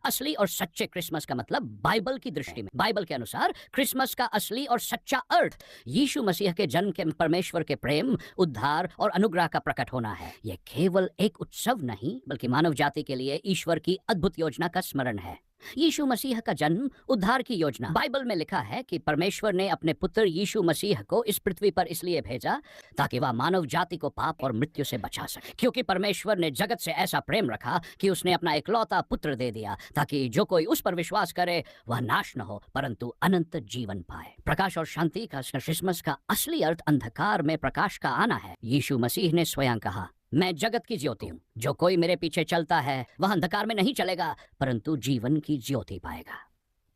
असली और सच्चे क्रिसमस का मतलब बाइबल की दृष्टि में, बाइबल के अनुसार क्रिसमस का असली और सच्चा अर्थ यीशु मसीह के जन्म के परमेश्वर के प्रेम, उद्धार और अनुग्रह का प्रकट होना है। यह केवल एक उत्सव नहीं बल्कि मानव जाति के लिए ईश्वर की अद्भुत योजना का स्मरण है। यीशु मसीह का जन्म उद्धार की योजना। बाइबल में लिखा है कि परमेश्वर ने अपने पुत्र यीशु मसीह को इस पृथ्वी पर इसलिए भेजा ताकि वह मानव जाति को पाप और मृत्यु से बचा सके। क्योंकि परमेश्वर ने जगत से ऐसा प्रेम रखा कि उसने अपना इकलौता पुत्र दे दिया ताकि जो कोई उस पर विश्वास करे वह नाश न हो परंतु अनंत जीवन पाए। प्रकाश और शांति का क्रिसमस का असली अर्थ अंधकार में प्रकाश का आना है। यीशु मसीह ने स्वयं कहा, मैं जगत की ज्योति हूँ, जो कोई मेरे पीछे चलता है वह अंधकार में नहीं चलेगा परंतु जीवन की ज्योति पाएगा।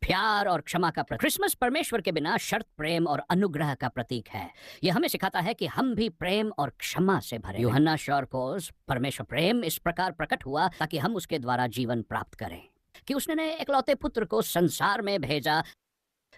प्यार और क्षमा का प्रतीक। क्रिसमस परमेश्वर के बिना शर्त, प्रेम और अनुग्रह का प्रतीक है। यह हमें सिखाता है कि हम भी प्रेम और क्षमा से भरे। यूहन्ना शॉर्कोस, परमेश्वर प्रेम इस प्रकार प्रकट हुआ ताकि हम उसके द्वारा जीवन प्राप्त करें कि उसने इकलौते पुत्र को संसार में भेजा।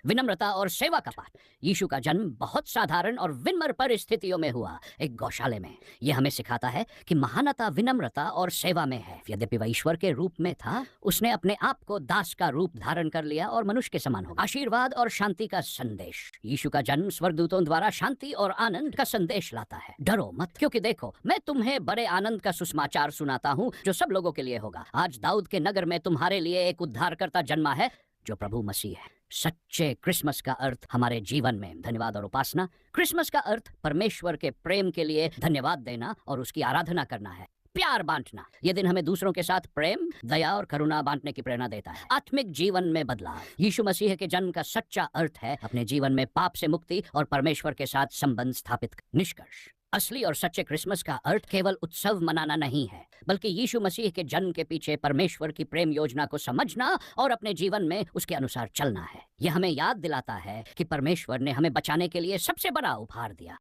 विनम्रता और सेवा का पाठ। यीशु का जन्म बहुत साधारण और विनम्र परिस्थितियों में हुआ, एक गौशाले में। यह हमें सिखाता है कि महानता विनम्रता और सेवा में है। यद्यपि वह ईश्वर के रूप में था, उसने अपने आप को दास का रूप धारण कर लिया और मनुष्य के समान हो गया। आशीर्वाद और शांति का संदेश। यीशु का जन्म स्वर्गदूतों द्वारा शांति और आनंद का संदेश लाता है। डरो मत, क्योंकि देखो मैं तुम्हें बड़े आनंद का सुसमाचार सुनाता हूँ जो सब लोगों के लिए होगा। आज दाऊद के नगर में तुम्हारे लिए एक उद्धारकर्ता जन्मा है जो प्रभु मसीह है। सच्चे क्रिसमस का अर्थ हमारे जीवन में धन्यवाद और उपासना। क्रिसमस का अर्थ परमेश्वर के प्रेम के लिए धन्यवाद देना और उसकी आराधना करना है। प्यार बांटना। यह दिन हमें दूसरों के साथ प्रेम, दया और करुणा बांटने की प्रेरणा देता है। आत्मिक जीवन में बदलाव। यीशु मसीह के जन्म का सच्चा अर्थ है अपने जीवन में पाप से मुक्ति और परमेश्वर के साथ संबंध स्थापित। निष्कर्ष, असली और सच्चे क्रिसमस का अर्थ केवल उत्सव मनाना नहीं है बल्कि यीशु मसीह के जन्म के पीछे परमेश्वर की प्रेम योजना को समझना और अपने जीवन में उसके अनुसार चलना है। यह हमें याद दिलाता है कि परमेश्वर ने हमें बचाने के लिए सबसे बड़ा उपहार दिया।